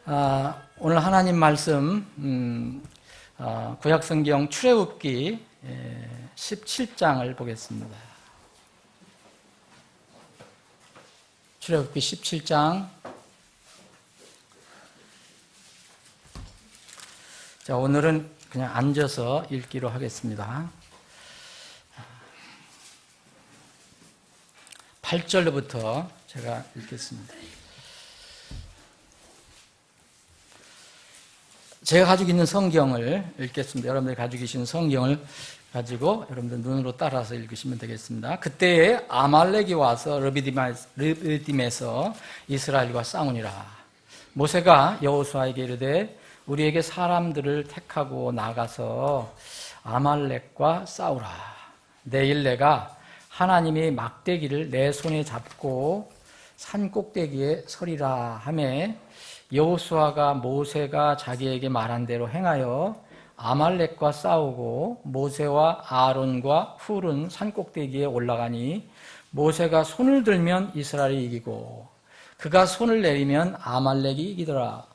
오늘 하나님 말씀 구약성경 출애굽기 17장을 보겠습니다. 출애굽기 17장. 자, 오늘은 그냥 앉아서 읽기로 하겠습니다. 8절부터 제가 읽겠습니다. 제가 가지고 있는 성경을 읽겠습니다. 여러분들이 가지고 계신 성경을 가지고 여러분들 눈으로 따라서 읽으시면 되겠습니다. 그때에 아말렉이 와서 르비딤에서 이스라엘과 싸우니라. 모세가 여호수아에게 이르되 우리에게 사람들을 택하고 나가서 아말렉과 싸우라. 내일 내가 하나님이 막대기를 내 손에 잡고 산 꼭대기에 서리라 하매 여호수아가 모세가 자기에게 말한 대로 행하여 아말렉과 싸우고 모세와 아론과 훌은 산 꼭대기에 올라가니 모세가 손을 들면 이스라엘이 이기고 그가 손을 내리면 아말렉이 이기더라.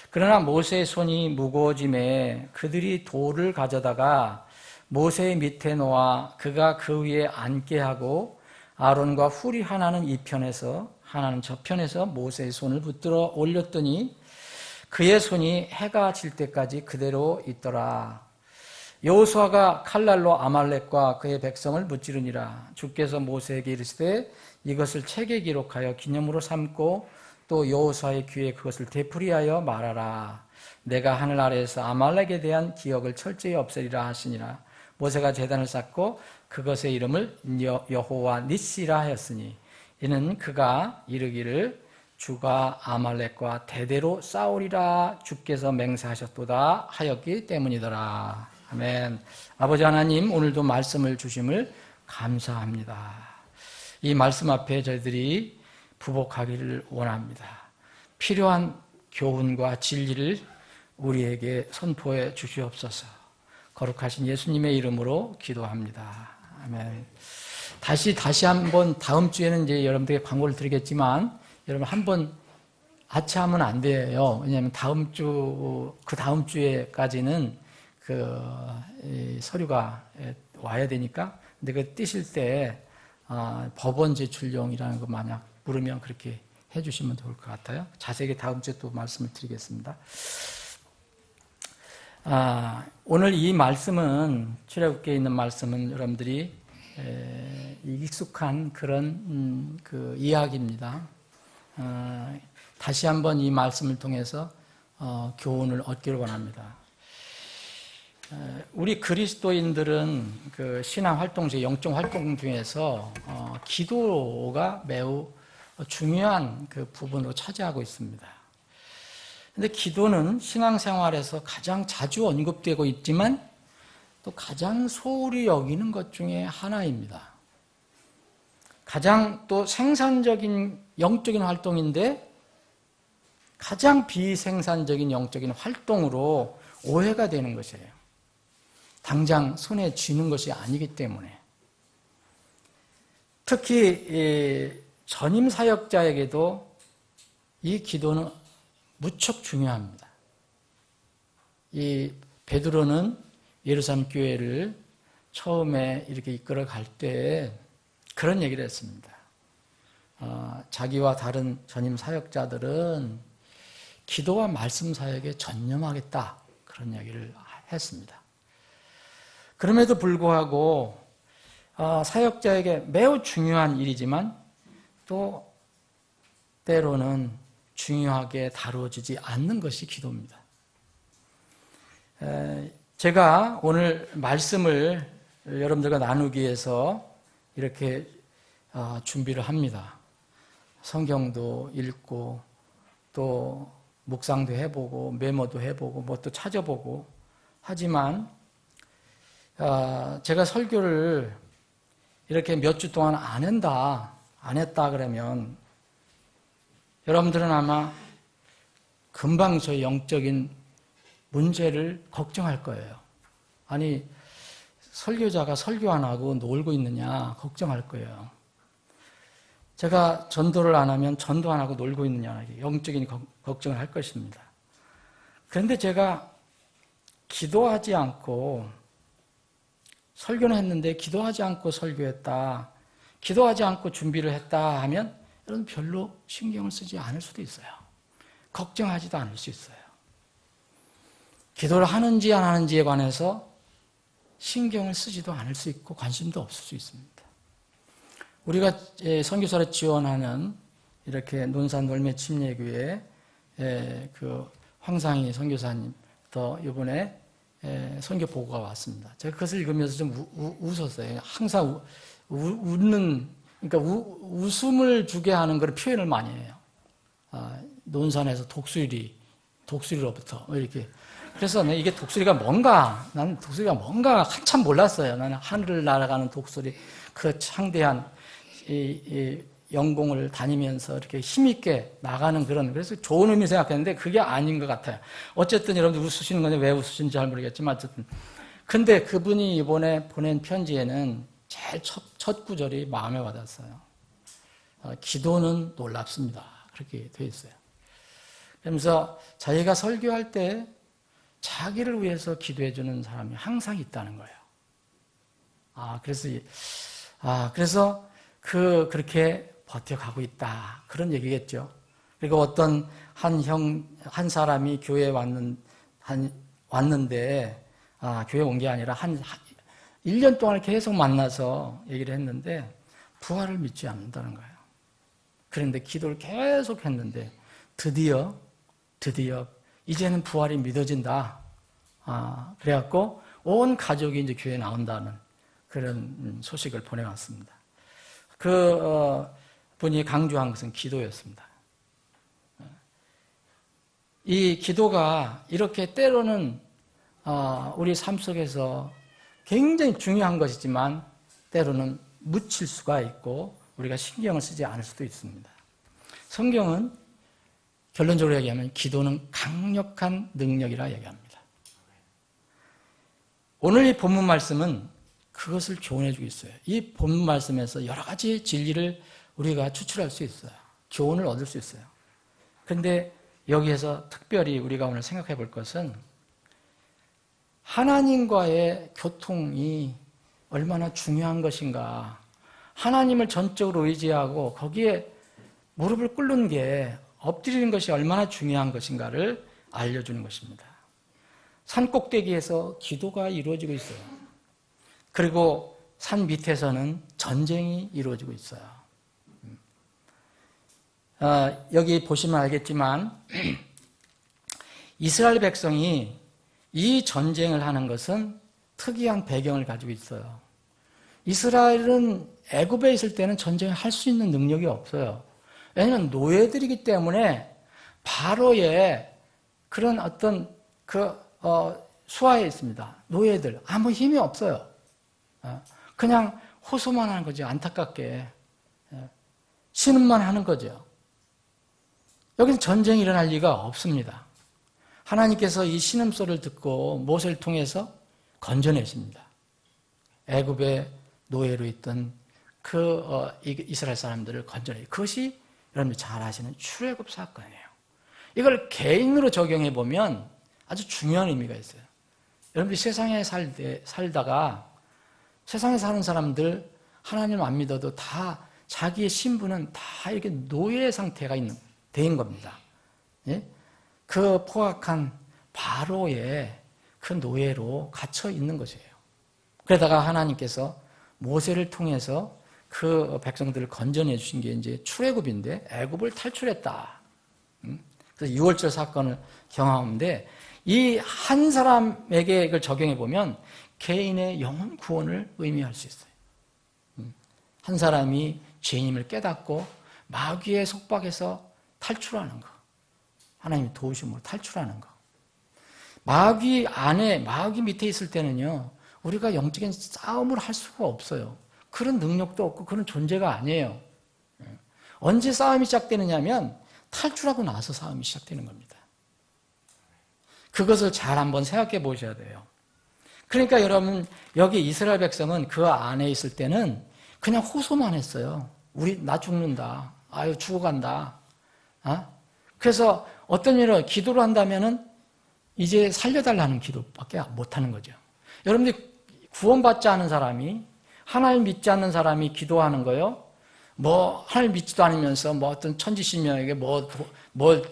그러나 모세의 손이 무거워짐에 그들이 돌을 가져다가 모세의 밑에 놓아 그가 그 위에 앉게 하고 아론과 훌이 하나는 이 편에서 하나는 저편에서 모세의 손을 붙들어 올렸더니 그의 손이 해가 질 때까지 그대로 있더라. 여호수아가 칼날로 아말렉과 그의 백성을 무찌르니라. 주께서 모세에게 이르시되 이것을 책에 기록하여 기념으로 삼고 또 여호수아의 귀에 그것을 되풀이하여 말하라. 내가 하늘 아래에서 아말렉에 대한 기억을 철저히 없애리라 하시니라. 모세가 제단을 쌓고 그것의 이름을 여호와 니시라 하였으니 이는 그가 이르기를 주가 아말렉과 대대로 싸우리라 주께서 맹세하셨도다 하였기 때문이더라. 아멘. 아버지 하나님, 오늘도 말씀을 주심을 감사합니다. 이 말씀 앞에 저희들이 부복하기를 원합니다. 필요한 교훈과 진리를 우리에게 선포해 주시옵소서. 거룩하신 예수님의 이름으로 기도합니다. 아멘. 다시 한번 다음 주에는 이제 여러분들에게 광고를 드리겠지만 여러분 한번 아차하면 안 돼요. 왜냐하면 그 다음 주에까지는 서류가 와야 되니까. 근데 그 띄실 때 법원 제출용이라는 거 만약 물으면 그렇게 해주시면 좋을 것 같아요. 자세하게 다음 주에 또 말씀을 드리겠습니다. 오늘 이 말씀은 출애굽기에 있는 말씀은 여러분들이 익숙한 그런 이야기입니다. 다시 한번 이 말씀을 통해서 교훈을 얻기를 원합니다. 우리 그리스도인들은 그 신앙 활동 중 영적 활동 중에서 기도가 매우 중요한 그 부분으로 차지하고 있습니다. 근데 기도는 신앙생활에서 가장 자주 언급되고 있지만 또 가장 소홀히 여기는 것 중에 하나입니다. 가장 또 생산적인 영적인 활동인데 가장 비생산적인 영적인 활동으로 오해가 되는 것이에요. 당장 손에 쥐는 것이 아니기 때문에. 특히 전임 사역자에게도 이 기도는 무척 중요합니다. 이 베드로는 예루살렘 교회를 처음에 이렇게 이끌어 갈 때 그런 얘기를 했습니다. 자기와 다른 전임 사역자들은 기도와 말씀 사역에 전념하겠다. 그런 얘기를 했습니다. 그럼에도 불구하고 사역자에게 매우 중요한 일이지만 또 때로는 중요하게 다루어지지 않는 것이 기도입니다. 제가 오늘 말씀을 여러분들과 나누기 위해서 이렇게 준비를 합니다. 성경도 읽고 또 묵상도 해보고 메모도 해보고 뭐 또 찾아보고 하지만 제가 설교를 이렇게 몇 주 동안 안 했다 그러면 여러분들은 아마 금방 저 영적인 문제를 걱정할 거예요. 아니, 설교자가 설교 안 하고 놀고 있느냐 걱정할 거예요. 제가 전도를 안 하면 전도 안 하고 놀고 있느냐 영적인 걱정을 할 것입니다. 그런데 제가 기도하지 않고 설교는 했는데 기도하지 않고 설교했다, 기도하지 않고 준비를 했다 하면 여러분 별로 신경을 쓰지 않을 수도 있어요. 걱정하지도 않을 수 있어요. 기도를 하는지 안 하는지에 관해서 신경을 쓰지도 않을 수 있고 관심도 없을 수 있습니다. 우리가 선교사를 지원하는 이렇게 논산 놀매 침례교회 그 황상희 선교사님 또 이번에 선교 보고가 왔습니다. 제가 그것을 읽으면서 좀 웃었어요. 항상 웃는, 그러니까 웃음을 주게 하는 걸 표현을 많이 해요. 논산에서 독수리로부터 이렇게. 그래서 이게 독수리가 뭔가, 나는 독수리가 뭔가 한참 몰랐어요. 나는 하늘을 날아가는 독수리, 그 창대한 이 영공을 다니면서 이렇게 힘있게 나가는 그런, 그래서 좋은 의미 생각했는데 그게 아닌 것 같아요. 어쨌든 여러분들 웃으시는 건데 왜 웃으신지 잘 모르겠지만 어쨌든. 근데 그분이 이번에 보낸 편지에는 제일 첫 구절이 마음에 와닿았어요. 기도는 놀랍습니다. 그렇게 되어 있어요. 그러면서 자기가 설교할 때 자기를 위해서 기도해 주는 사람이 항상 있다는 거예요. 그래서 그렇게 버텨가고 있다. 그런 얘기겠죠. 그리고 어떤 한 사람이 교회에 왔는데, 교회 온 게 아니라 1년 동안 계속 만나서 얘기를 했는데, 부활을 믿지 않는다는 거예요. 그런데 기도를 계속 했는데, 드디어, 이제는 부활이 믿어진다. 그래갖고, 온 가족이 이제 교회에 나온다는 그런 소식을 보내왔습니다. 분이 강조한 것은 기도였습니다. 이 기도가 이렇게 때로는 우리 삶 속에서 굉장히 중요한 것이지만 때로는 묻힐 수가 있고 우리가 신경을 쓰지 않을 수도 있습니다. 성경은 결론적으로 얘기하면 기도는 강력한 능력이라 얘기합니다. 오늘 이 본문 말씀은 그것을 교훈해주고 있어요. 이 본문 말씀에서 여러 가지 진리를 우리가 추출할 수 있어요. 교훈을 얻을 수 있어요. 그런데 여기에서 특별히 우리가 오늘 생각해 볼 것은 하나님과의 교통이 얼마나 중요한 것인가, 하나님을 전적으로 의지하고 거기에 무릎을 꿇는 게, 엎드리는 것이 얼마나 중요한 것인가를 알려주는 것입니다. 산 꼭대기에서 기도가 이루어지고 있어요. 그리고 산 밑에서는 전쟁이 이루어지고 있어요. 여기 보시면 알겠지만 이스라엘 백성이 이 전쟁을 하는 것은 특이한 배경을 가지고 있어요. 이스라엘은 애굽에 있을 때는 전쟁을 할 수 있는 능력이 없어요. 왜냐하면 노예들이기 때문에 바로의 그런 어떤 수하에 있습니다. 노예들 아무 힘이 없어요. 그냥 호소만 하는 거죠. 안타깝게 신음만 하는 거죠. 여기는 전쟁이 일어날 리가 없습니다. 하나님께서 이 신음소리를 듣고 모세를 통해서 건져내십니다. 애굽의 노예로 있던 이스라엘 사람들을 건져내. 그것이 여러분들 잘 아시는 출애굽 사건이에요. 이걸 개인으로 적용해 보면 아주 중요한 의미가 있어요. 여러분들이 세상에 살다가 세상에 사는 사람들 하나님 안 믿어도 다 자기의 신분은 다 이렇게 노예 상태가 된 겁니다. 예? 그 포악한 바로의 그 노예로 갇혀 있는 것이에요. 그러다가 하나님께서 모세를 통해서 그 백성들을 건져내 주신 게 이제 출애굽인데 애굽을 탈출했다. 그래서 6월절 사건을 경험하는데 이 한 사람에게 이걸 적용해 보면 개인의 영혼 구원을 의미할 수 있어요. 한 사람이 죄인임을 깨닫고 마귀의 속박에서 탈출하는 거. 하나님이 도우심으로 탈출하는 거. 마귀 밑에 있을 때는요, 우리가 영적인 싸움을 할 수가 없어요. 그런 능력도 없고 그런 존재가 아니에요. 언제 싸움이 시작되느냐면 탈출하고 나서 싸움이 시작되는 겁니다. 그것을 잘 한번 생각해 보셔야 돼요. 그러니까 여러분, 여기 이스라엘 백성은 그 안에 있을 때는 그냥 호소만 했어요. 나 죽는다. 죽어간다. 그래서 어떤 일을 기도를 한다면은 이제 살려달라는 기도밖에 못하는 거죠. 여러분들 구원받지 않은 사람이, 하나님 믿지 않는 사람이 기도하는 거요, 뭐 하나님 믿지도 않으면서 뭐 어떤 천지신명에게 뭘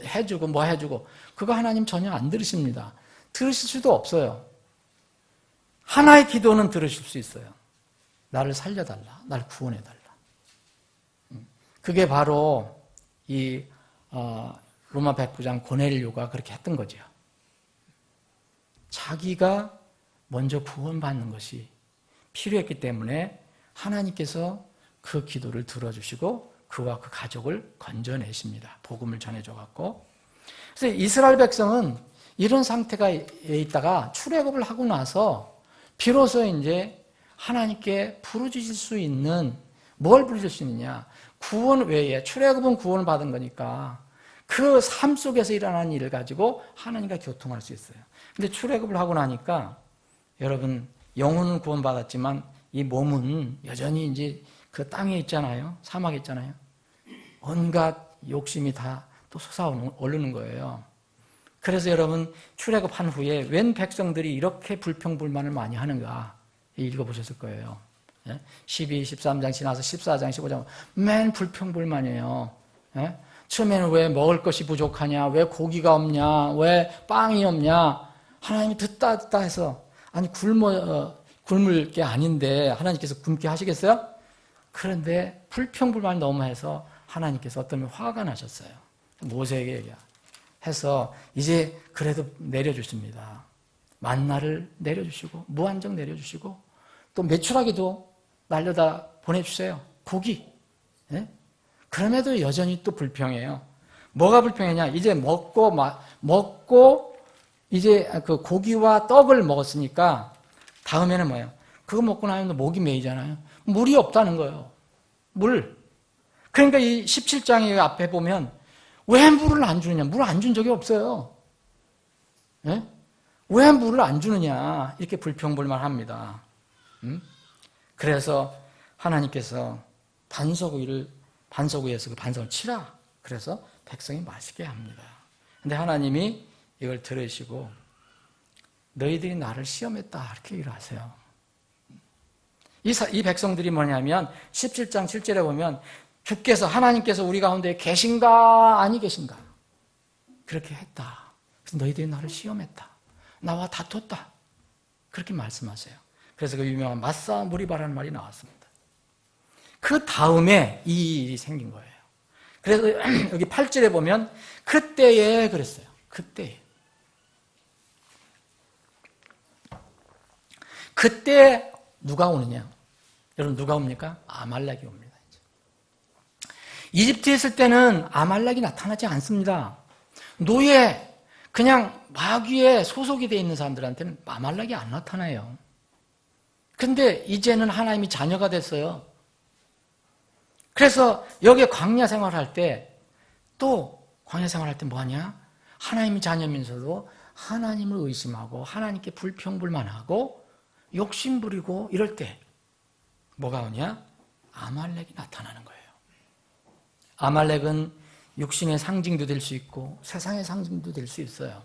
해주고 뭐 해주고, 그거 하나님 전혀 안 들으십니다. 들으실 수도 없어요. 하나의 기도는 들으실 수 있어요. 나를 살려달라, 나를 구원해달라. 그게 바로 이 로마 109장 고넬료가 그렇게 했던 거죠. 자기가 먼저 구원받는 것이 필요했기 때문에 하나님께서 그 기도를 들어주시고 그와 그 가족을 건져내십니다. 복음을 전해줘갖고. 그래서 이스라엘 백성은 이런 상태가 있다가 출애굽을 하고 나서 비로소 이제 하나님께 부르짖을 수 있는, 뭘 부르짖을 수 있느냐, 구원 외에, 출애굽은 구원을 받은 거니까 그 삶 속에서 일어나는 일을 가지고 하나님과 교통할 수 있어요. 근데 출애굽을 하고 나니까 여러분, 영혼은 구원받았지만 이 몸은 여전히 이제 그 땅에 있잖아요. 사막에 있잖아요. 온갖 욕심이 다 또 솟아오르는 거예요. 그래서 여러분, 출애굽한 후에 웬 백성들이 이렇게 불평불만을 많이 하는가 읽어보셨을 거예요. 12, 13장 지나서 14장, 15장 맨 불평불만이에요. 처음에는 왜 먹을 것이 부족하냐, 왜 고기가 없냐, 왜 빵이 없냐. 하나님이 듣다 해서, 아니 굶을 게 아닌데 하나님께서 굶게 하시겠어요? 그런데 불평불만이 너무 해서 하나님께서 어떤 화가 나셨어요. 모세에게 해서 이제 그래도 내려주십니다. 만나를 내려주시고 무한정 내려주시고 또 메추라기도 날려다 보내주세요. 고기. 그럼에도 여전히 또 불평해요. 뭐가 불평이냐? 이제 먹고 이제 그 고기와 떡을 먹었으니까 다음에는 뭐예요? 그거 먹고 나면 목이 메이잖아요. 물이 없다는 거예요. 물. 그러니까 이 17장의 앞에 보면 왜 물을 안 주느냐? 물 안 준 적이 없어요. 왜 물을 안 주느냐? 이렇게 불평불만합니다. 그래서 하나님께서 반석 위에서 그 반석을 치라. 그래서 백성이 맛있게 합니다. 근데 하나님이 이걸 들으시고 너희들이 나를 시험했다 이렇게 얘기를 하세요. 이 백성들이 뭐냐면 17장 7절에 보면 주께서, 하나님께서 우리 가운데 계신가 아니 계신가 그렇게 했다. 그래서 너희들이 나를 시험했다. 나와 다퉜다. 그렇게 말씀하세요. 그래서 그 유명한 맞싸 무리바라는 말이 나왔습니다. 그 다음에 이 일이 생긴 거예요. 그래서 여기 8절에 보면 그때에 그랬어요. 그때 누가 오느냐? 여러분, 누가 옵니까? 아말렉이 옵니다. 이집트에 있을 때는 아말렉이 나타나지 않습니다. 노예, 그냥 마귀에 소속이 되어 있는 사람들한테는 아말렉이 안 나타나요. 근데 이제는 하나님이 자녀가 됐어요. 그래서 여기에 광야 생활할 때, 또 광야 생활할 때 뭐하냐? 하나님이 자녀면서도 하나님을 의심하고 하나님께 불평불만하고 욕심부리고 이럴 때 뭐가 오냐? 아말렉이 나타나는 거예요. 아말렉은 육신의 상징도 될 수 있고 세상의 상징도 될 수 있어요.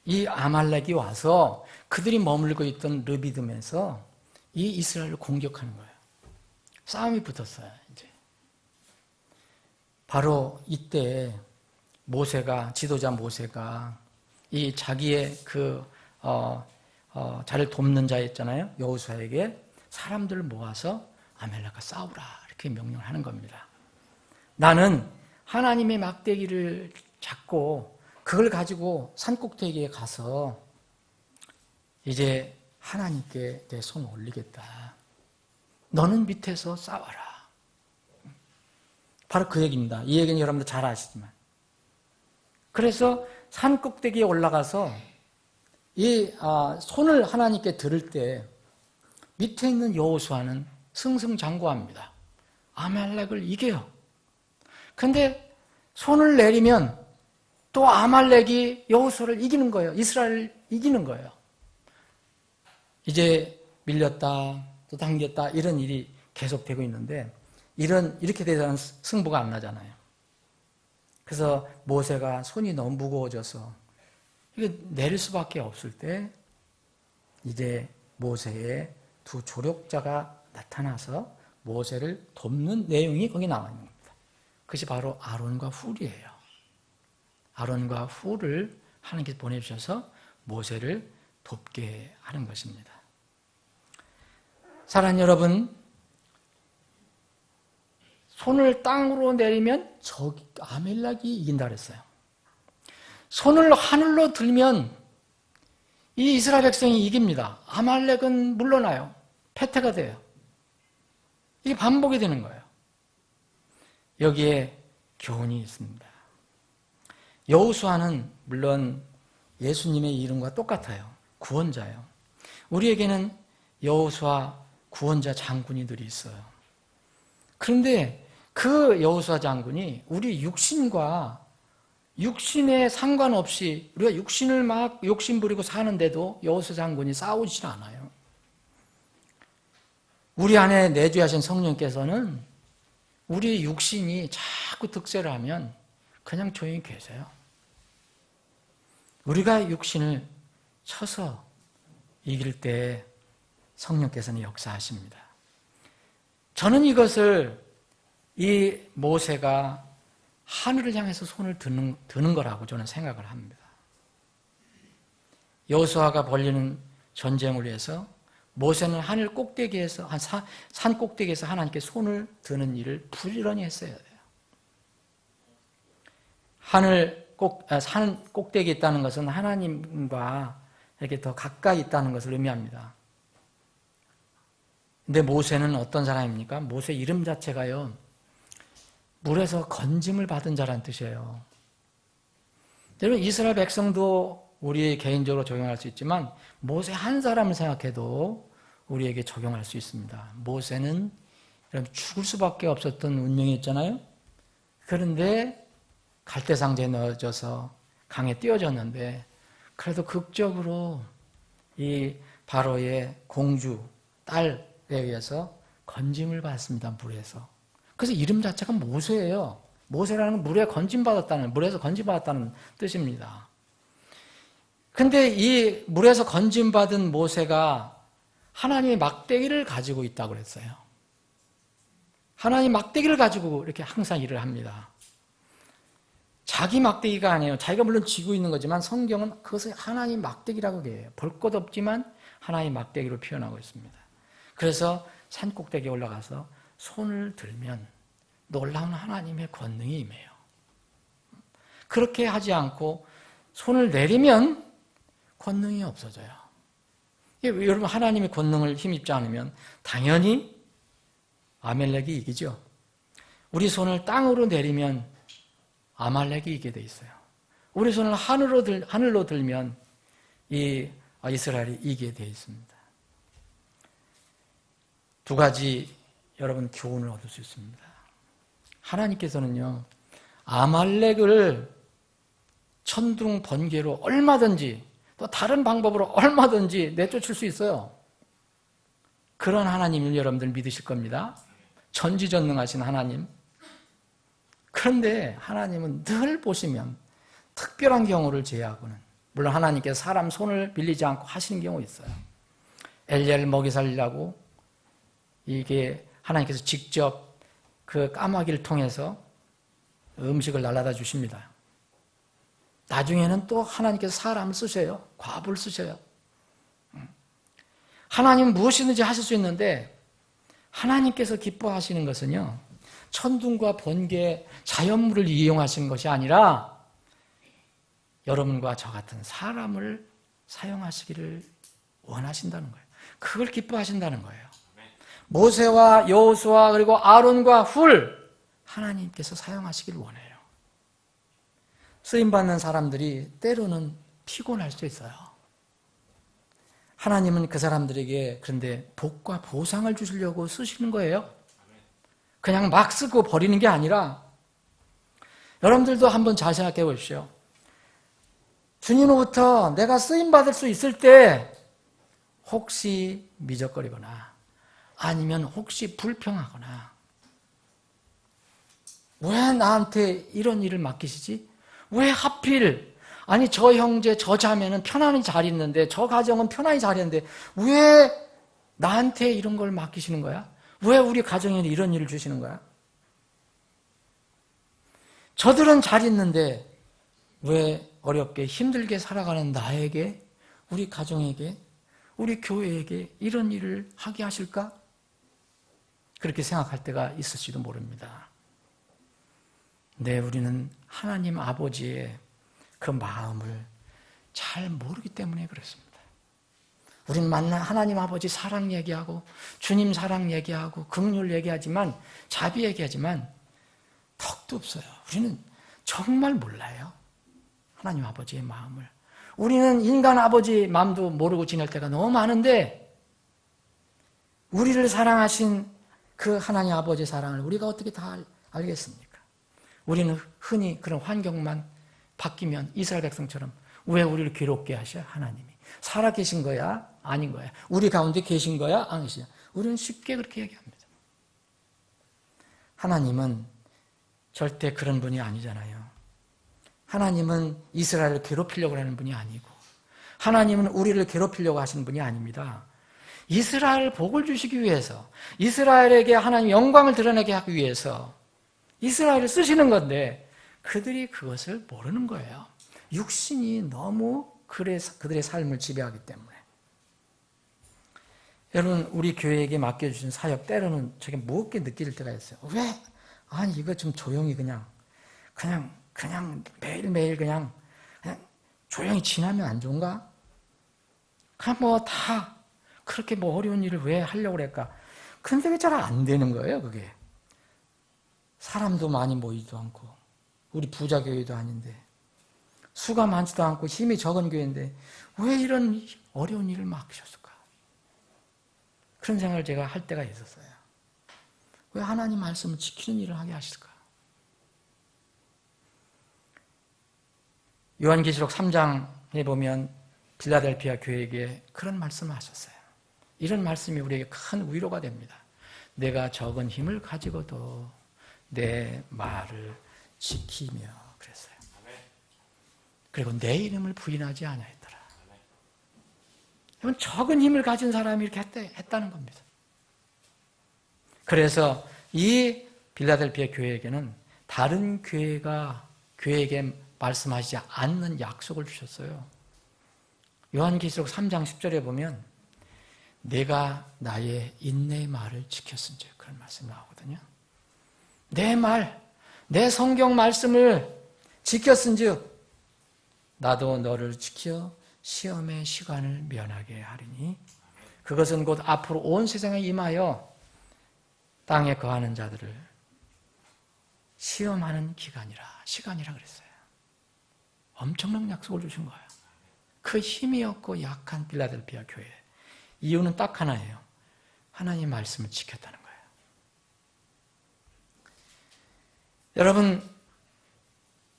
이 아말렉이 와서 그들이 머물고 있던 르비딤에서 이 이스라엘을 공격하는 거예요. 싸움이 붙었어요. 이제 바로 이때 지도자 모세가 이 자기의 자를 돕는 자 있잖아요. 여호수아에게 사람들을 모아서 아말렉과 싸우라 이렇게 명령을 하는 겁니다. 나는 하나님의 막대기를 잡고 그걸 가지고 산꼭대기에 가서 이제 하나님께 내 손을 올리겠다. 너는 밑에서 싸워라. 바로 그 얘기입니다. 이 얘기는 여러분들 잘 아시지만. 그래서 산꼭대기에 올라가서 이 손을 하나님께 들을 때 밑에 있는 여호수아는 승승장구합니다. 아말렉을 이겨요. 근데 손을 내리면 또 아말렉이 여호수아를 이기는 거예요. 이스라엘을 이기는 거예요. 이제 밀렸다, 또 당겼다 이런 일이 계속되고 있는데 이렇게 되자는 승부가 안 나잖아요. 그래서 모세가 손이 너무 무거워져서 이게 내릴 수밖에 없을 때 이제 모세의 두 조력자가 나타나서 모세를 돕는 내용이 거기 나와 있는 겁니다. 그것이 바로 아론과 훌이에요. 아론과 훌을 하나님께서 보내주셔서 모세를 돕게 하는 것입니다. 사랑하는 여러분, 손을 땅으로 내리면 아멜렉이 이긴다 그랬어요. 손을 하늘로 들면 이 이스라엘 백성이 이깁니다. 아말렉은 물러나요. 패퇴가 돼요. 이게 반복이 되는 거예요. 여기에 교훈이 있습니다. 여호수아는 물론 예수님의 이름과 똑같아요. 구원자예요. 우리에게는 여호수아 구원자 장군이들이 있어요. 그런데 그 여호수아 장군이 우리 육신에 상관없이 우리가 육신을 막 욕심부리고 사는데도 여호수아 장군이 싸우질 않아요. 우리 안에 내주하신 성령께서는 우리 육신이 자꾸 득세를 하면 그냥 조용히 계세요. 우리가 육신을 쳐서 이길 때 성령께서는 역사하십니다. 저는 이것을 이 모세가 하늘을 향해서 손을 드는 거라고 저는 생각을 합니다. 여호수아가 벌리는 전쟁을 위해서 모세는 하늘 꼭대기에서 산 꼭대기에서 하나님께 손을 드는 일을 부지런히 했어야 돼요. 산 꼭대기에 있다는 것은 하나님과 이렇게 더 가까이 있다는 것을 의미합니다. 근데 모세는 어떤 사람입니까? 모세 이름 자체가요, 물에서 건짐을 받은 자라는 뜻이에요. 여러분, 이스라엘 백성도 우리 개인적으로 적용할 수 있지만 모세 한 사람을 생각해도 우리에게 적용할 수 있습니다. 모세는 죽을 수밖에 없었던 운명이었잖아요. 그런데 갈대상자에 넣어져서 강에 띄어졌는데 그래도 극적으로 이 바로의 공주 딸에 의해서 건짐을 받습니다. 물에서. 그래서 이름 자체가 모세예요. 모세라는 물에서 건짐받았다는 뜻입니다. 근데 이 물에서 건짐받은 모세가 하나님의 막대기를 가지고 있다고 그랬어요. 하나님 막대기를 가지고 이렇게 항상 일을 합니다. 자기 막대기가 아니에요. 자기가 물론 쥐고 있는 거지만 성경은 그것을 하나님 막대기라고 해요. 볼 것 없지만 하나님 막대기로 표현하고 있습니다. 그래서 산 꼭대기에 올라가서 손을 들면 놀라운 하나님의 권능이 임해요. 그렇게 하지 않고 손을 내리면 권능이 없어져요. 여러분, 하나님의 권능을 힘입지 않으면 당연히 아멜렉이 이기죠. 우리 손을 땅으로 내리면 아말렉이 이기게 돼 있어요. 우리 손을 하늘로 들면 이 이스라엘이 이기게 돼 있습니다. 두 가지 여러분 교훈을 얻을 수 있습니다. 하나님께서는요, 아말렉을 천둥 번개로 얼마든지 또 다른 방법으로 얼마든지 내쫓을 수 있어요. 그런 하나님을 여러분들 믿으실 겁니다. 전지전능하신 하나님. 그런데 하나님은 늘 보시면 특별한 경우를 제외하고는, 물론 하나님께서 사람 손을 빌리지 않고 하시는 경우 있어요. 엘리야를 먹이 살리려고 이게 하나님께서 직접 그 까마귀를 통해서 음식을 날라다 주십니다. 나중에는 또 하나님께서 사람을 쓰셔요. 과부를 쓰셔요. 하나님은 무엇이든지 하실 수 있는데 하나님께서 기뻐하시는 것은요, 천둥과 번개, 자연물을 이용하시는 것이 아니라 여러분과 저 같은 사람을 사용하시기를 원하신다는 거예요. 그걸 기뻐하신다는 거예요. 모세와 여호수아 그리고 아론과 훌, 하나님께서 사용하시기를 원해요. 쓰임받는 사람들이 때로는 피곤할 수 있어요. 하나님은 그 사람들에게 그런데 복과 보상을 주시려고 쓰시는 거예요. 그냥 막 쓰고 버리는 게 아니라, 여러분들도 한번 잘 생각해 보십시오. 주님으로부터 내가 쓰임받을 수 있을 때 혹시 미적거리거나 아니면 혹시 불평하거나, 왜 나한테 이런 일을 맡기시지? 왜 하필 아니 저 형제 저 자매는 편안히 잘 있는데 저 가정은 편안히 잘 있는데 왜 나한테 이런 걸 맡기시는 거야? 왜 우리 가정에 이런 일을 주시는 거야? 저들은 잘 있는데 왜 어렵게 힘들게 살아가는 나에게, 우리 가정에게, 우리 교회에게 이런 일을 하게 하실까? 그렇게 생각할 때가 있을지도 모릅니다. 네, 우리는 하나님 아버지의 그 마음을 잘 모르기 때문에 그렇습니다. 우리는 만나 하나님 아버지 사랑 얘기하고 주님 사랑 얘기하고 긍휼 얘기하지만, 자비 얘기하지만 턱도 없어요. 우리는 정말 몰라요, 하나님 아버지의 마음을. 우리는 인간 아버지 마음도 모르고 지낼 때가 너무 많은데, 우리를 사랑하신 그 하나님 아버지 사랑을 우리가 어떻게 다 알겠습니까? 우리는 흔히 그런 환경만 바뀌면 이스라엘 백성처럼 왜 우리를 괴롭게 하셔? 하나님이 살아계신 거야? 아닌 거야? 우리 가운데 계신 거야? 안 계시냐? 우리는 쉽게 그렇게 얘기합니다. 하나님은 절대 그런 분이 아니잖아요. 하나님은 이스라엘을 괴롭히려고 하는 분이 아니고, 하나님은 우리를 괴롭히려고 하시는 분이 아닙니다. 이스라엘 복을 주시기 위해서, 이스라엘에게 하나님의 영광을 드러내게 하기 위해서 이스라엘을 쓰시는 건데, 그들이 그것을 모르는 거예요. 육신이 너무 그들의 삶을 지배하기 때문에. 여러분, 우리 교회에게 맡겨주신 사역, 때로는 저게 무겁게 느낄 때가 있어요. 왜? 아니 이거 좀 조용히 그냥 매일매일 그냥 조용히 지나면 안 좋은가? 그냥 뭐 다 그렇게 뭐 어려운 일을 왜 하려고 그럴까? 근데 왜 잘 안 되는 거예요, 그게? 사람도 많이 모이지도 않고, 우리 부자 교회도 아닌데, 수가 많지도 않고 힘이 적은 교회인데 왜 이런 어려운 일을 맡기셨을까? 그런 생각을 제가 할 때가 있었어요. 왜 하나님 말씀을 지키는 일을 하게 하실까? 요한계시록 3장에 보면 빌라델피아 교회에게 그런 말씀을 하셨어요. 이런 말씀이 우리에게 큰 위로가 됩니다. 내가 적은 힘을 가지고도 내 말을 지키며 그랬어요. 그리고 내 이름을 부인하지 않았더라. 여러분, 적은 힘을 가진 사람이 이렇게 했다는 겁니다. 그래서 이 빌라델피아 교회에게는 다른 교회에게 말씀하시지 않는 약속을 주셨어요. 요한계시록 3장 10절에 보면 내가 나의 인내의 말을 지켰은즉, 그런 말씀이 나오거든요. 내 말, 내 성경 말씀을 지켰은즉 나도 너를 지켜 시험의 시간을 면하게 하리니 그것은 곧 앞으로 온 세상에 임하여 땅에 거하는 자들을 시험하는 시간이라 그랬어요. 엄청난 약속을 주신 거예요. 그 힘이 없고 약한 빌라델피아 교회. 이유는 딱 하나예요. 하나님의 말씀을 지켰다는 거예요.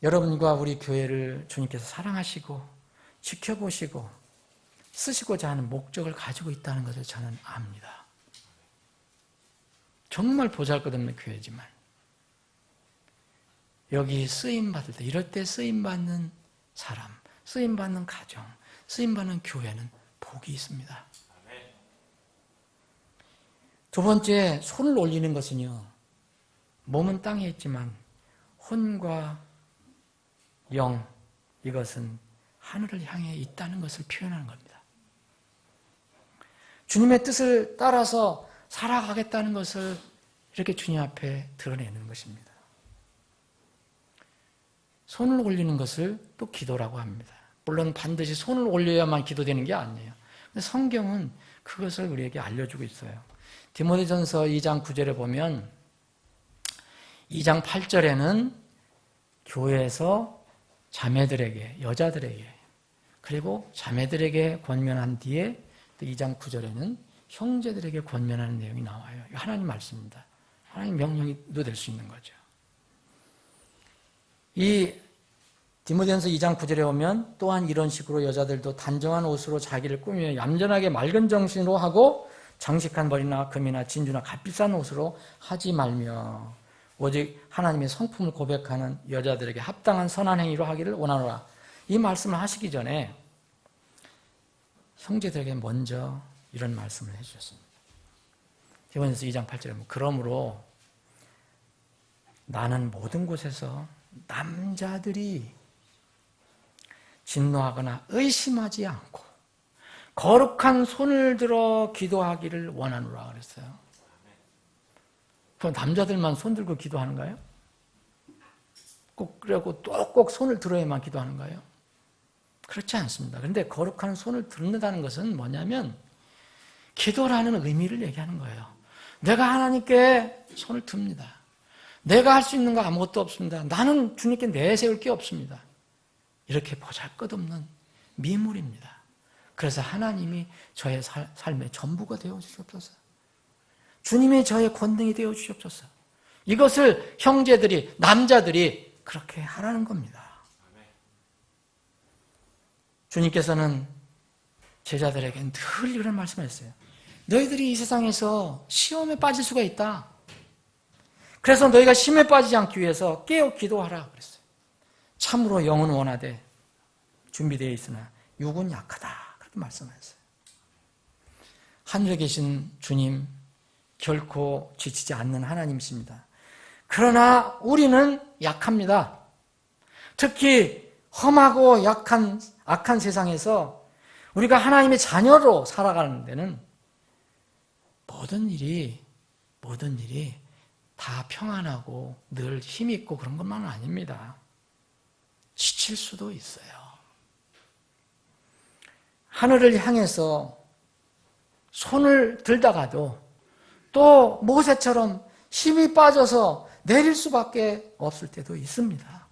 여러분과 우리 교회를 주님께서 사랑하시고 지켜보시고 쓰시고자 하는 목적을 가지고 있다는 것을 저는 압니다. 정말 보잘것없는 교회지만 여기 쓰임받을 때, 이럴 때 쓰임받는 사람, 쓰임받는 가정, 쓰임받는 교회는 복이 있습니다. 두 번째, 손을 올리는 것은요, 몸은 땅에 있지만 혼과 영, 이것은 하늘을 향해 있다는 것을 표현하는 겁니다. 주님의 뜻을 따라서 살아가겠다는 것을 이렇게 주님 앞에 드러내는 것입니다. 손을 올리는 것을 또 기도라고 합니다. 물론 반드시 손을 올려야만 기도되는 게 아니에요. 성경은 그것을 우리에게 알려주고 있어요. 디모데전서 2장 9절에 보면 2장 8절에는 교회에서 자매들에게, 여자들에게, 그리고 자매들에게 권면한 뒤에 또 2장 9절에는 형제들에게 권면하는 내용이 나와요. 하나님 말씀입니다. 하나님 명령도 될 수 있는 거죠. 이 디모데전서 2장 9절에 오면 또한 이런 식으로 여자들도 단정한 옷으로 자기를 꾸미며 얌전하게 맑은 정신으로 하고 장식한 머리나 금이나 진주나 값비싼 옷으로 하지 말며 오직 하나님의 성품을 고백하는 여자들에게 합당한 선한 행위로 하기를 원하노라. 이 말씀을 하시기 전에 형제들에게 먼저 이런 말씀을 해주셨습니다. 디모데전서 2장 8절에 보면 그러므로 나는 모든 곳에서 남자들이 진노하거나 의심하지 않고 거룩한 손을 들어 기도하기를 원하노라 그랬어요. 그럼 남자들만 손 들고 기도하는가요? 꼭 손을 들어야만 기도하는가요? 그렇지 않습니다. 그런데 거룩한 손을 들는다는 것은 뭐냐면 기도라는 의미를 얘기하는 거예요. 내가 하나님께 손을 듭니다. 내가 할 수 있는 거 아무것도 없습니다. 나는 주님께 내세울 게 없습니다. 이렇게 보잘것없는 미물입니다. 그래서 하나님이 저의 삶의 전부가 되어주시옵소서. 주님이 저의 권능이 되어주시옵소서. 이것을 형제들이, 남자들이 그렇게 하라는 겁니다. 주님께서는 제자들에게 늘 이런 말씀을 했어요. 너희들이 이 세상에서 시험에 빠질 수가 있다. 그래서 너희가 시험에 빠지지 않기 위해서 깨어 기도하라 그랬어요. 참으로 영은 원하되 준비되어 있으나 육은 약하다. 그렇게 말씀하셨어요. 하늘에 계신 주님 결코 지치지 않는 하나님이십니다. 그러나 우리는 약합니다. 특히 험하고 악한 세상에서 우리가 하나님의 자녀로 살아가는 데는 모든 일이 다 평안하고 늘 힘있고 그런 것만은 아닙니다. 지칠 수도 있어요. 하늘을 향해서 손을 들다가도 또 모세처럼 힘이 빠져서 내릴 수밖에 없을 때도 있습니다.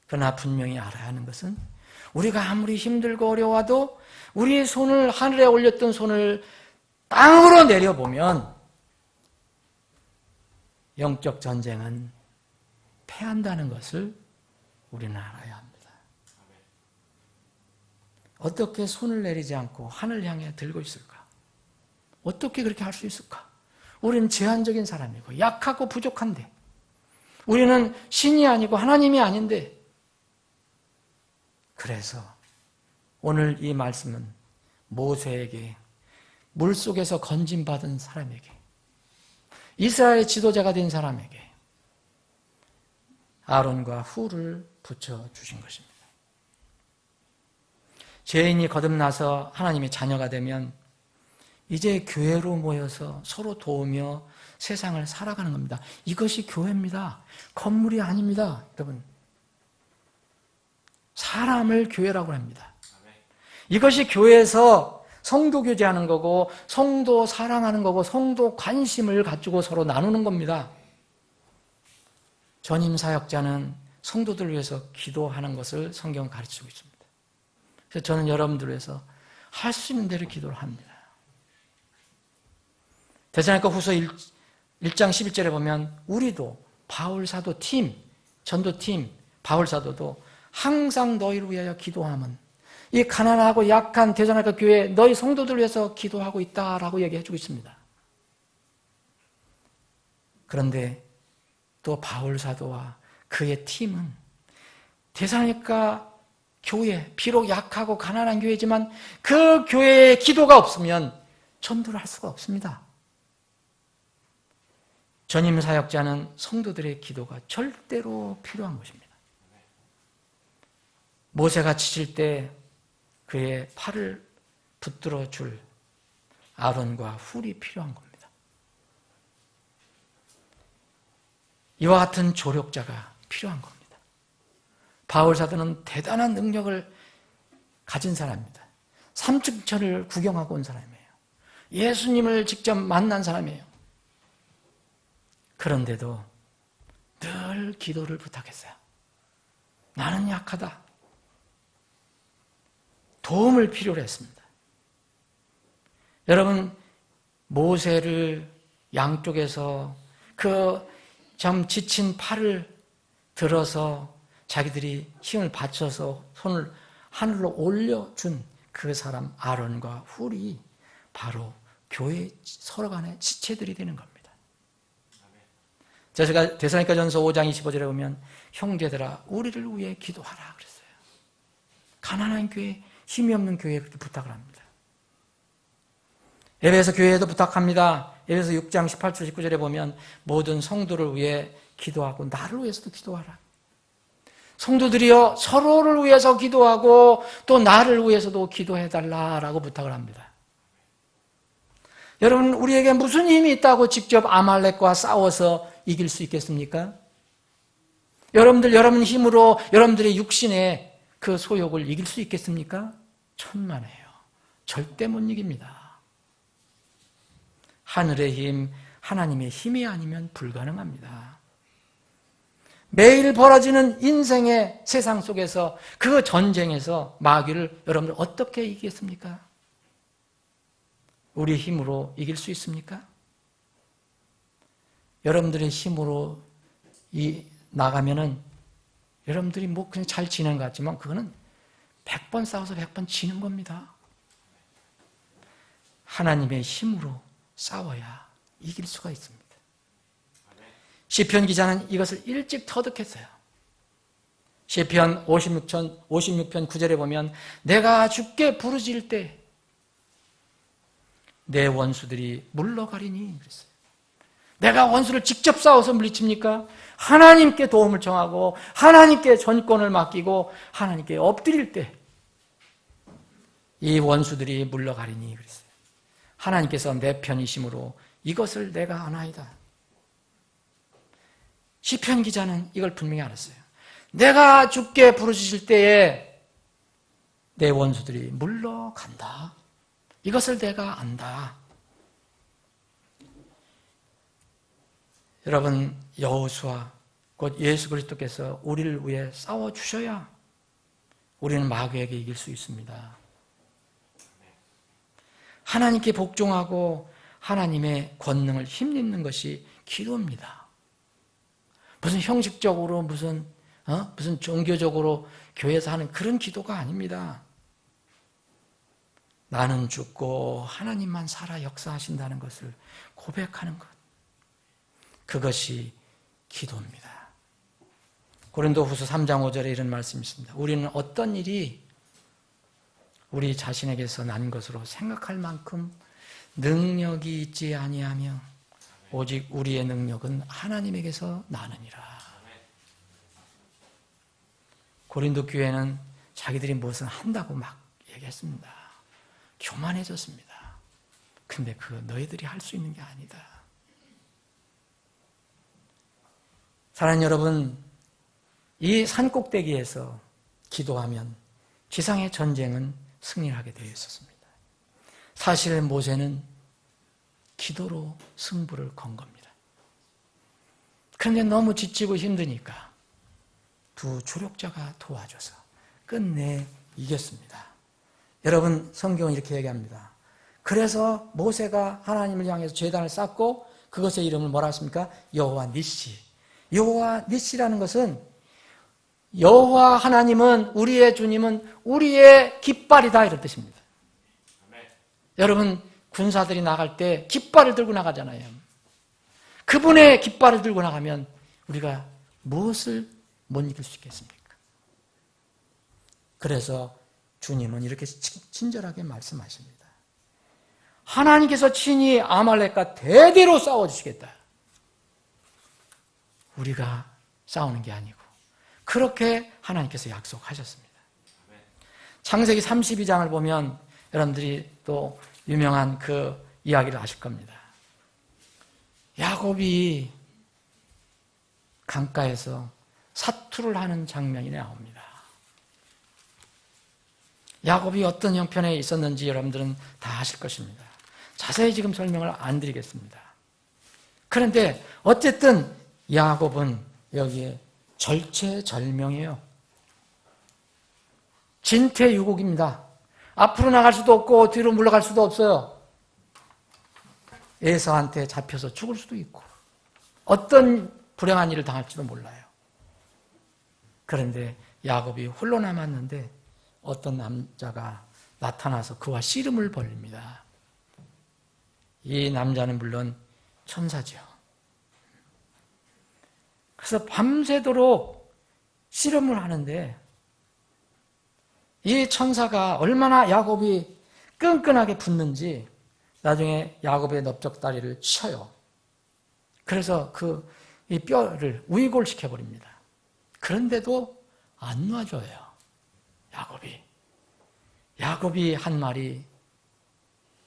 그러나 분명히 알아야 하는 것은 우리가 아무리 힘들고 어려워도 우리의 손을 하늘에 올렸던 손을 땅으로 내려보면 영적 전쟁은 패한다는 것을 우리는 알아야 합니다. 어떻게 손을 내리지 않고 하늘 향해 들고 있을까? 어떻게 그렇게 할 수 있을까? 우리는 제한적인 사람이고 약하고 부족한데 우리는 신이 아니고 하나님이 아닌데 그래서 오늘 이 말씀은 모세에게 물속에서 건짐받은 사람에게 이스라엘의 지도자가 된 사람에게 아론과 훌을 붙여주신 것입니다. 죄인이 거듭나서 하나님의 자녀가 되면 이제 교회로 모여서 서로 도우며 세상을 살아가는 겁니다. 이것이 교회입니다. 건물이 아닙니다. 여러분, 사람을 교회라고 합니다. 이것이 교회에서 성도 교제하는 거고 성도 사랑하는 거고 성도 관심을 가지고 서로 나누는 겁니다. 전임 사역자는 성도들 위해서 기도하는 것을 성경은 가르치고 있습니다. 그래서 저는 여러분들 위해서 할 수 있는 대로 기도를 합니다. 데살로니가 후서 1장 11절에 보면 우리도 바울사도 팀, 전도팀, 바울사도도 항상 너희를 위하여 기도함은 이 가난하고 약한 데살로니가 교회 너희 성도들 위해서 기도하고 있다라고 얘기해주고 있습니다. 그런데 또 바울사도와 그의 팀은 데살로니가 교회, 비록 약하고 가난한 교회지만 그 교회에 기도가 없으면 전도를 할 수가 없습니다. 전임 사역자는 성도들의 기도가 절대로 필요한 것입니다. 모세가 지칠 때 그의 팔을 붙들어 줄 아론과 훌이 필요한 겁니다. 이와 같은 조력자가 필요한 겁니다. 바울 사도는 대단한 능력을 가진 사람입니다. 삼층천을 구경하고 온 사람이에요. 예수님을 직접 만난 사람이에요. 그런데도 늘 기도를 부탁했어요. 나는 약하다. 도움을 필요로 했습니다. 여러분, 모세를 양쪽에서 그 참 지친 팔을 들어서 자기들이 힘을 받쳐서 손을 하늘로 올려준 그 사람 아론과 훌이 바로 교회 서로 간의 지체들이 되는 겁니다. 제가 데살로니가전서 5장 25절에 보면 형제들아 우리를 위해 기도하라 그랬어요. 가난한 교회, 힘이 없는 교회에 그렇게 부탁을 합니다. 에베소 교회에도 부탁합니다. 에베소 6장 18절 19절에 보면 모든 성도를 위해 기도하고 나를 위해서도 기도하라. 성도들이여 서로를 위해서 기도하고 또 나를 위해서도 기도해달라라고 부탁을 합니다. 여러분, 우리에게 무슨 힘이 있다고 직접 아말렉과 싸워서 이길 수 있겠습니까? 여러분 힘으로 여러분들의 육신의 그 소욕을 이길 수 있겠습니까? 천만에요. 절대 못 이깁니다. 하늘의 힘, 하나님의 힘이 아니면 불가능합니다. 매일 벌어지는 인생의 세상 속에서 그 전쟁에서 마귀를 여러분들 어떻게 이기겠습니까? 우리 힘으로 이길 수 있습니까? 여러분들의 힘으로 나가면은 여러분들이 뭐 그냥 잘 지는 것 같지만 그거는 100번 싸워서 100번 지는 겁니다. 하나님의 힘으로 싸워야 이길 수가 있습니다. 시편 기자는 이것을 일찍 터득했어요. 시편 56편 9절에 보면 내가 주께 부르짖을 때 내 원수들이 물러가리니 그랬어요. 내가 원수를 직접 싸워서 물리칩니까? 하나님께 도움을 청하고 하나님께 전권을 맡기고 하나님께 엎드릴 때 이 원수들이 물러가리니 그랬어요. 하나님께서 내 편이심으로 이것을 내가 아나이다. 시편 기자는 이걸 분명히 알았어요. 내가 주께 부르짖을 때에 내 원수들이 물러간다. 이것을 내가 안다. 여러분, 여호수아 곧 예수 그리스도께서 우리를 위해 싸워주셔야 우리는 마귀에게 이길 수 있습니다. 하나님께 복종하고 하나님의 권능을 힘입는 것이 기도입니다. 무슨 형식적으로 무슨 종교적으로 교회에서 하는 그런 기도가 아닙니다. 나는 죽고 하나님만 살아 역사하신다는 것을 고백하는 것. 그것이 기도입니다. 고린도후서 3장 5절에 이런 말씀이 있습니다. 우리는 어떤 일이 우리 자신에게서 난 것으로 생각할 만큼 능력이 있지 아니하며 오직 우리의 능력은 하나님에게서 나느니라. 고린도 교회는 자기들이 무엇을 한다고 막 얘기했습니다. 교만해졌습니다. 근데 너희들이 할 수 있는 게 아니다. 사랑하는 여러분, 이 산꼭대기에서 기도하면 지상의 전쟁은 승리하게 되어 있었습니다. 사실 모세는 기도로 승부를 건 겁니다. 그런데 너무 지치고 힘드니까 두 조력자가 도와줘서 끝내 이겼습니다. 여러분, 성경은 이렇게 얘기합니다. 그래서 모세가 하나님을 향해서 제단을 쌓고 그것의 이름을 뭐라 했습니까? 여호와 니시. 여호와 니시라는 것은 여호와 하나님은, 우리의 주님은 우리의 깃발이다 이런 뜻입니다. 여러분, 군사들이 나갈 때 깃발을 들고 나가잖아요. 그분의 깃발을 들고 나가면 우리가 무엇을 못 이길 수 있겠습니까? 그래서 주님은 이렇게 친절하게 말씀하십니다. 하나님께서 친히 아말렉과 대대로 싸워주시겠다. 우리가 싸우는 게 아니고 그렇게 하나님께서 약속하셨습니다. 창세기 32장을 보면 여러분들이 또 유명한 그 이야기를 아실 겁니다. 야곱이 강가에서 사투를 하는 장면이 나옵니다. 야곱이 어떤 형편에 있었는지 여러분들은 다 아실 것입니다. 자세히 지금 설명을 안 드리겠습니다. 그런데 어쨌든 야곱은 여기에 절체절명이에요. 진퇴유곡입니다. 앞으로 나갈 수도 없고 뒤로 물러갈 수도 없어요. 에서한테 잡혀서 죽을 수도 있고 어떤 불행한 일을 당할지도 몰라요. 그런데 야곱이 홀로 남았는데 어떤 남자가 나타나서 그와 씨름을 벌립니다. 이 남자는 물론 천사죠. 그래서 밤새도록 씨름을 하는데 이 천사가 얼마나 야곱이 끈끈하게 붙는지 나중에 야곱의 넓적다리를 쳐요. 그래서 이 뼈를 우이골시켜버립니다. 그런데도 안 놔줘요. 야곱이 한 말이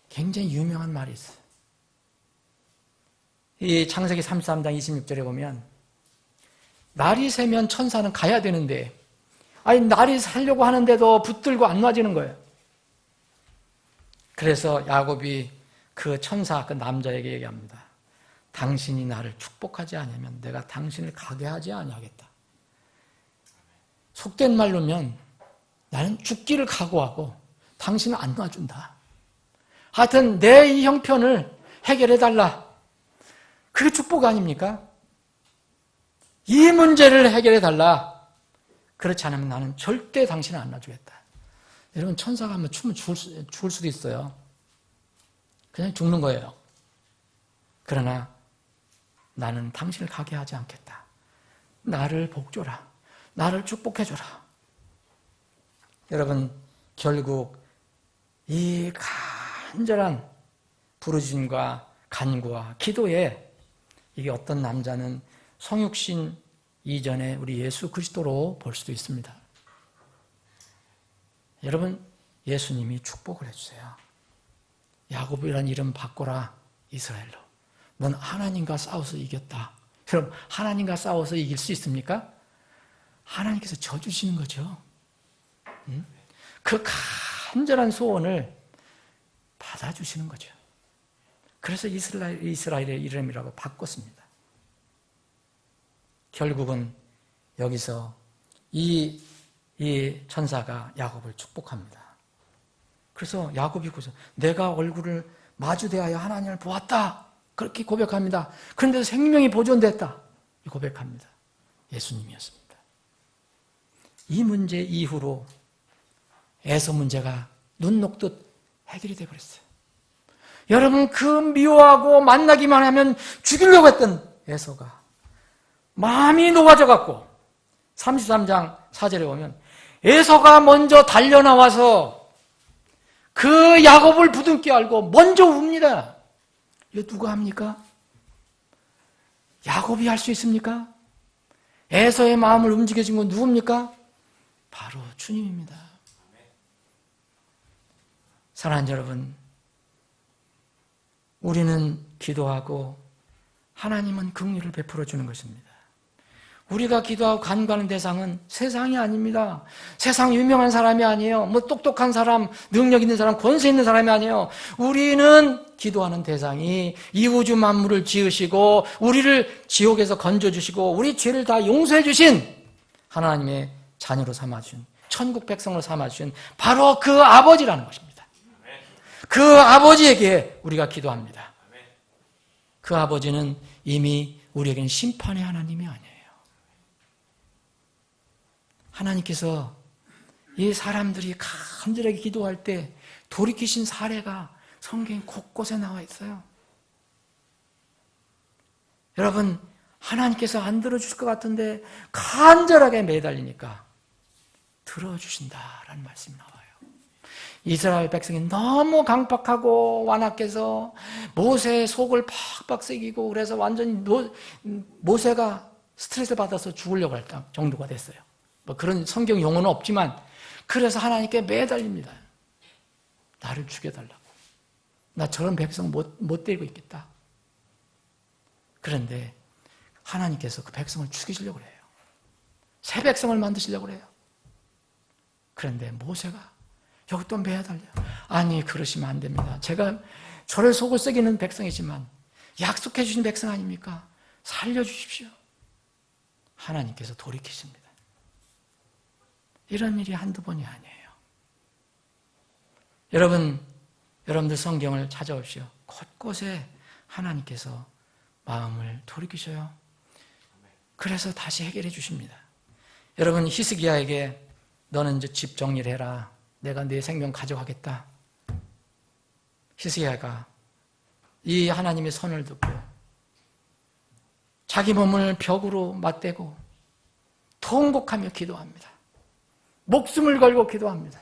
굉장히 유명한 말이 있어요. 이 창세기 33장 26절에 보면 날이 새면 천사는 가야 되는데 날이 살려고 하는데도 붙들고 안 놔지는 거예요. 그래서 야곱이 그 천사, 그 남자에게 얘기합니다. 당신이 나를 축복하지 않으면 내가 당신을 가게 하지 아니하겠다. 속된 말로면 나는 죽기를 각오하고 당신을 안 놔준다. 하여튼 내 이 형편을 해결해달라. 그게 축복 아닙니까? 이 문제를 해결해달라. 그렇지 않으면 나는 절대 당신을 안 놔주겠다. 여러분, 천사가 한번 추면 죽을 수도 있어요. 그냥 죽는 거예요. 그러나 나는 당신을 가게 하지 않겠다. 나를 복줘라. 나를 축복해줘라. 여러분, 결국 이 간절한 부르짖음과 간구와 기도에 이게 어떤 남자는 성육신 이전에 우리 예수 그리스도로 볼 수도 있습니다. 여러분, 예수님이 축복을 해주세요. 야곱이라는 이름 바꿔라, 이스라엘로. 넌 하나님과 싸워서 이겼다. 여러분, 하나님과 싸워서 이길 수 있습니까? 하나님께서 져주시는 거죠. 그 간절한 소원을 받아주시는 거죠. 그래서 이스라엘의 이름이라고 바꿨습니다. 결국은 여기서 이 천사가 야곱을 축복합니다. 그래서 야곱이 내가 얼굴을 마주대하여 하나님을 보았다. 그렇게 고백합니다. 그런데 생명이 보존됐다. 고백합니다. 예수님이었습니다. 이 문제 이후로 에서 문제가 눈 녹듯 해결이 되어버렸어요. 여러분, 그 미워하고 만나기만 하면 죽이려고 했던 에서가 마음이 녹아져갖고 33장 4절에 보면 에서가 먼저 달려나와서 그 야곱을 부둥켜 안고 먼저 웁니다. 이거 누가 합니까? 야곱이 할 수 있습니까? 에서의 마음을 움직여준 건 누굽니까? 바로 주님입니다. 사랑하는 여러분, 우리는 기도하고 하나님은 긍휼을 베풀어 주는 것입니다. 우리가 기도하고 간구하는 대상은 세상이 아닙니다. 세상 유명한 사람이 아니에요. 똑똑한 사람, 능력 있는 사람, 권세 있는 사람이 아니에요. 우리는 기도하는 대상이 이 우주 만물을 지으시고 우리를 지옥에서 건져주시고 우리 죄를 다 용서해 주신 하나님의 자녀로 삼아주신, 천국 백성으로 삼아주신 바로 그 아버지라는 것입니다. 그 아버지에게 우리가 기도합니다. 그 아버지는 이미 우리에게는 심판의 하나님이 아니에요. 하나님께서 이 사람들이 간절하게 기도할 때 돌이키신 사례가 성경 곳곳에 나와 있어요. 여러분, 하나님께서 안 들어주실 것 같은데 간절하게 매달리니까 들어주신다라는 말씀이 나와요. 이스라엘 백성이 너무 강팍하고 완악해서 모세의 속을 팍팍 새기고 그래서 완전히 모세가 스트레스 받아서 죽으려고 할 정도가 됐어요. 그런 성경 용어는 없지만 그래서 하나님께 매달립니다. 나를 죽여달라고. 나 저런 백성 못 데리고 있겠다. 그런데 하나님께서 그 백성을 죽이시려고 해요. 새 백성을 만드시려고 해요. 그런데 모세가 여기 또 매달려. 아니, 그러시면 안 됩니다. 제가 저를 속을 썩이는 백성이지만 약속해 주신 백성 아닙니까? 살려주십시오. 하나님께서 돌이키십니다. 이런 일이 한두 번이 아니에요. 여러분들 성경을 찾아오십시오. 곳곳에 하나님께서 마음을 돌이키셔요. 그래서 다시 해결해 주십니다. 여러분, 히스기야에게 너는 이제 집 정리를 해라. 내가 네 생명 가져가겠다. 히스기야가 이 하나님의 선을 듣고 자기 몸을 벽으로 맞대고 통곡하며 기도합니다. 목숨을 걸고 기도합니다.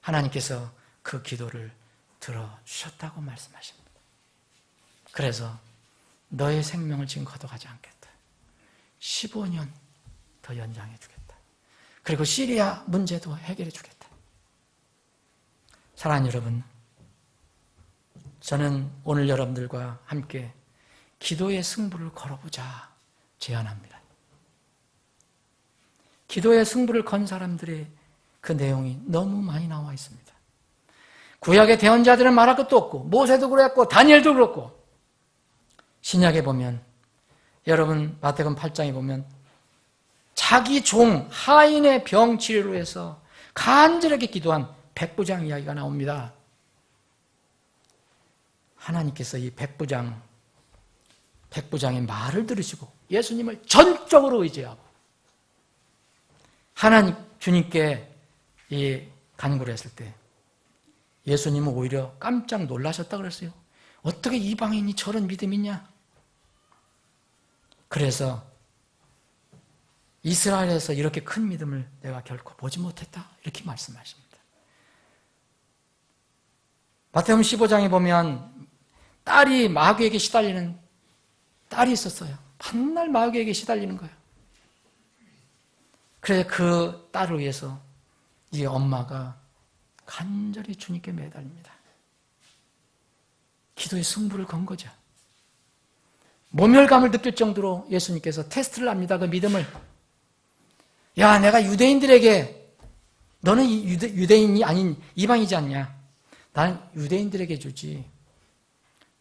하나님께서 그 기도를 들어주셨다고 말씀하십니다. 그래서 너의 생명을 지금 거둬가지 않겠다. 15년 더 연장해 주겠다. 그리고 시리아 문제도 해결해 주겠다. 사랑하는 여러분, 저는 오늘 여러분들과 함께 기도의 승부를 걸어보자 제안합니다. 기도의 승부를 건 사람들의 그 내용이 너무 많이 나와 있습니다. 구약의 대언자들은 말할 것도 없고 모세도 그랬고 다니엘도 그렇고, 신약에 보면 여러분 마태복음 8장에 보면 자기 종 하인의 병 치료를 위해서 간절하게 기도한 백부장 이야기가 나옵니다. 하나님께서 이 백부장의 말을 들으시고 예수님을 전적으로 의지하고 하나님 주님께 이 간구를 했을 때 예수님은 오히려 깜짝 놀라셨다 그랬어요. 어떻게 이방인이 저런 믿음이 있냐? 그래서 이스라엘에서 이렇게 큰 믿음을 내가 결코 보지 못했다, 이렇게 말씀하십니다. 마태복음 15장에 보면 딸이 마귀에게 시달리는 딸이 있었어요. 맨날 마귀에게 시달리는 거예요. 그래서 그 딸을 위해서 이 엄마가 간절히 주님께 매달립니다. 기도의 승부를 건 거죠. 모멸감을 느낄 정도로 예수님께서 테스트를 합니다. 그 믿음을. 야, 내가 유대인들에게, 너는 유대인이 아닌 이방이지 않냐? 나는 유대인들에게 주지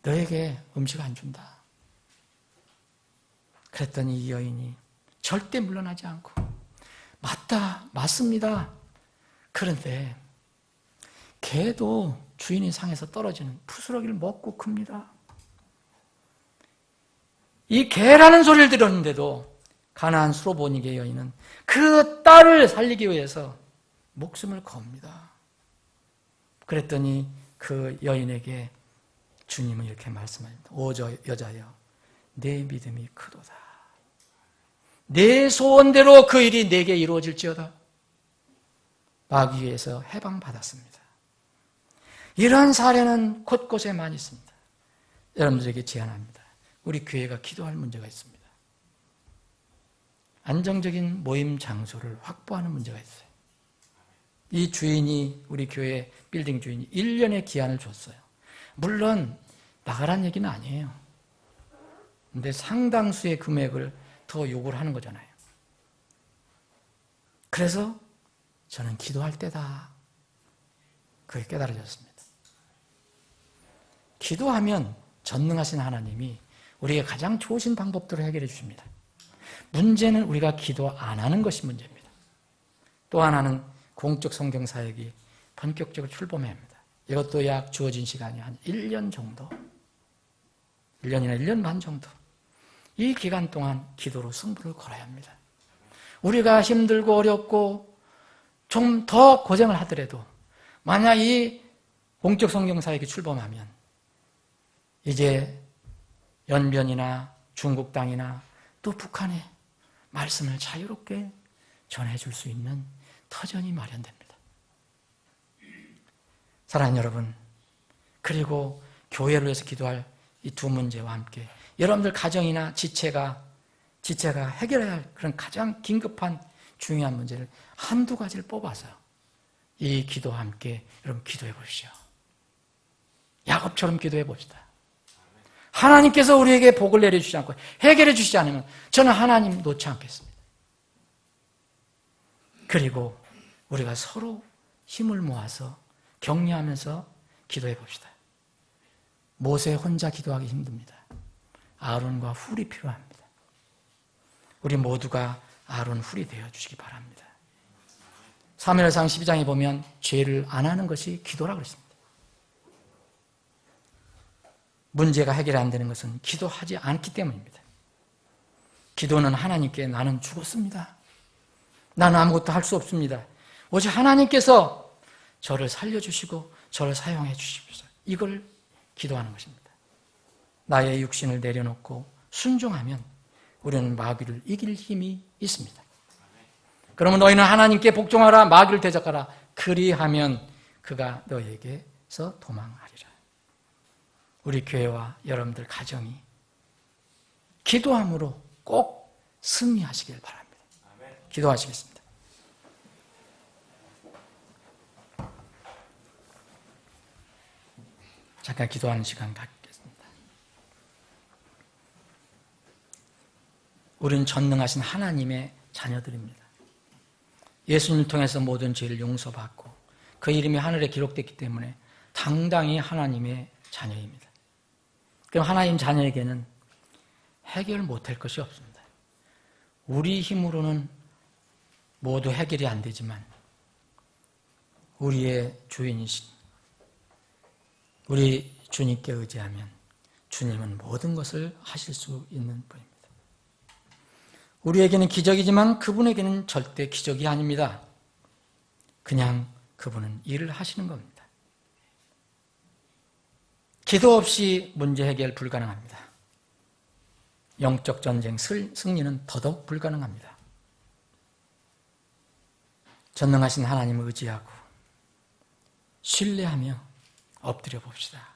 너에게 음식 안 준다. 그랬더니 이 여인이 절대 물러나지 않고, 맞습니다. 그런데 개도 주인의 상에서 떨어지는 푸스러기를 먹고 큽니다. 이 개라는 소리를 들었는데도 가나안 수로보니게 여인은 그 딸을 살리기 위해서 목숨을 겁니다. 그랬더니 그 여인에게 주님은 이렇게 말씀합니다. 오 여자여, 내 믿음이 크도다. 내 소원대로 그 일이 내게 이루어질지어다. 마귀에서 해방받았습니다. 이런 사례는 곳곳에 많이 있습니다. 여러분들에게 제안합니다. 우리 교회가 기도할 문제가 있습니다. 안정적인 모임 장소를 확보하는 문제가 있어요. 이 주인이, 우리 교회 빌딩 주인이 1년의 기한을 줬어요. 물론 나가란 얘기는 아니에요. 근데 상당수의 금액을 더 요구를 하는 거잖아요. 그래서 저는 기도할 때다, 그게 깨달아졌습니다. 기도하면 전능하신 하나님이 우리에게 가장 좋으신 방법대로 해결해 주십니다. 문제는 우리가 기도 안 하는 것이 문제입니다. 또 하나는 공적 성경 사역이 본격적으로 출범해야 합니다. 이것도 약 주어진 시간이 한 1년 정도, 1년이나 1년 반 정도, 이 기간 동안 기도로 승부를 걸어야 합니다. 우리가 힘들고 어렵고 좀 더 고생을 하더라도 만약 이 공적 성경 사역이 출범하면 이제 연변이나 중국 땅이나 또 북한에 말씀을 자유롭게 전해줄 수 있는 터전이 마련됩니다. 사랑하는 여러분, 그리고 교회를 위해서 기도할 이 두 문제와 함께 여러분들 가정이나 지체가 해결해야 할 그런 가장 긴급한 중요한 문제를 한두 가지를 뽑아서 이 기도와 함께 여러분 기도해 보십시오. 야곱처럼 기도해 봅시다. 하나님께서 우리에게 복을 내려주지 않고 해결해 주시지 않으면 저는 하나님 놓지 않겠습니다. 그리고 우리가 서로 힘을 모아서 격려하면서 기도해 봅시다. 모세 혼자 기도하기 힘듭니다. 아론과 훌이 필요합니다. 우리 모두가 아론 훌이 되어주시기 바랍니다. 사무엘상 12장에 보면 죄를 안 하는 것이 기도라고 그랬습니다. 문제가 해결이 안 되는 것은 기도하지 않기 때문입니다. 기도는 하나님께 나는 죽었습니다. 나는 아무것도 할 수 없습니다. 오직 하나님께서 저를 살려주시고 저를 사용해 주십시오. 이걸 기도하는 것입니다. 나의 육신을 내려놓고 순종하면 우리는 마귀를 이길 힘이 있습니다. 그러면 너희는 하나님께 복종하라, 마귀를 대적하라. 그리하면 그가 너에게서 도망하리라. 우리 교회와 여러분들 가정이 기도함으로 꼭 승리하시길 바랍니다. 기도하시겠습니다. 잠깐 기도하는 시간 갖겠습니다. 우리는 전능하신 하나님의 자녀들입니다. 예수님을 통해서 모든 죄를 용서받고 그 이름이 하늘에 기록됐기 때문에 당당히 하나님의 자녀입니다. 그럼 하나님 자녀에게는 해결 못할 것이 없습니다. 우리 힘으로는 모두 해결이 안 되지만 우리의 주인이신 우리 주님께 의지하면 주님은 모든 것을 하실 수 있는 분입니다. 우리에게는 기적이지만 그분에게는 절대 기적이 아닙니다. 그냥 그분은 일을 하시는 겁니다. 기도 없이 문제 해결 불가능합니다. 영적 전쟁 승리는 더더욱 불가능합니다. 전능하신 하나님을 의지하고 신뢰하며 엎드려 봅시다.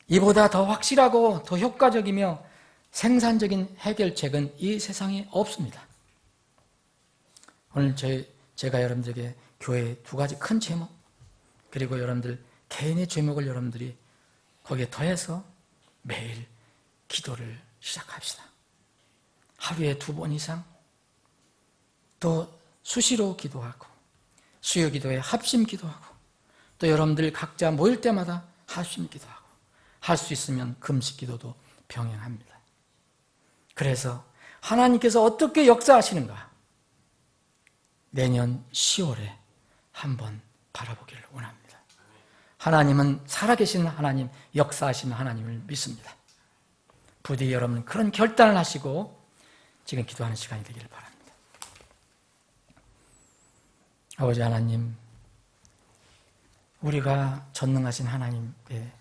이보다 더 확실하고 더 효과적이며 생산적인 해결책은 이 세상에 없습니다. 오늘 제가 여러분들에게 교회의 두 가지 큰 제목 그리고 여러분들 개인의 제목을 여러분들이 거기에 더해서 매일 기도를 시작합시다. 하루에 2번 이상 또 수시로 기도하고 수요 기도에 합심 기도하고 또 여러분들 각자 모일 때마다 합심 기도하고 할 수 있으면 금식 기도도 병행합니다. 그래서 하나님께서 어떻게 역사하시는가 내년 10월에 한번 바라보기를 원합니다. 하나님은 살아계신 하나님, 역사하시는 하나님을 믿습니다. 부디 여러분 그런 결단을 하시고 지금 기도하는 시간이 되기를 바랍니다. 아버지 하나님, 우리가 전능하신 하나님께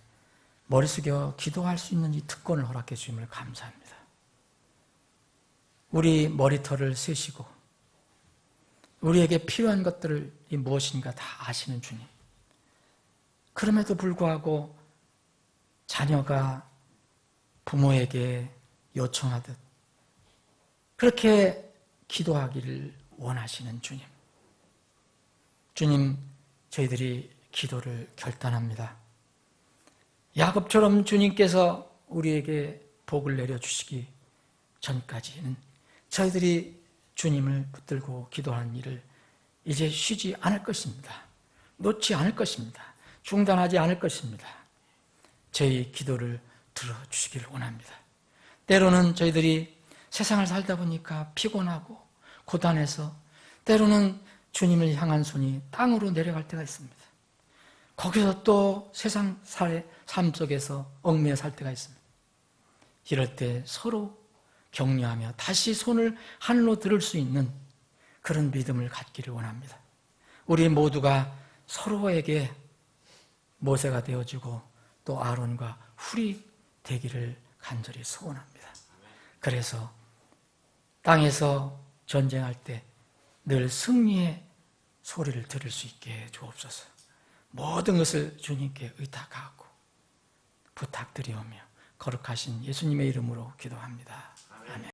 머리 숙여 기도할 수 있는 이 특권을 허락해 주심을 감사합니다. 우리 머리털을 세시고 우리에게 필요한 것들을 무엇인가 다 아시는 주님. 그럼에도 불구하고 자녀가 부모에게 요청하듯 그렇게 기도하기를 원하시는 주님. 주님, 저희들이 기도를 결단합니다. 야곱처럼 주님께서 우리에게 복을 내려주시기 전까지는 저희들이 주님을 붙들고 기도하는 일을 이제 쉬지 않을 것입니다. 놓지 않을 것입니다. 중단하지 않을 것입니다. 저희 기도를 들어주시기를 원합니다. 때로는 저희들이 세상을 살다 보니까 피곤하고 고단해서 때로는 주님을 향한 손이 땅으로 내려갈 때가 있습니다. 거기서 또 세상 삶 속에서 얽매여 살 때가 있습니다. 이럴 때 서로 격려하며 다시 손을 하늘로 들을 수 있는 그런 믿음을 갖기를 원합니다. 우리 모두가 서로에게 모세가 되어주고 또 아론과 훌이 되기를 간절히 소원합니다. 그래서 땅에서 전쟁할 때 늘 승리의 소리를 들을 수 있게 주옵소서. 모든 것을 주님께 의탁하고 부탁드리오며 거룩하신 예수님의 이름으로 기도합니다. 아멘.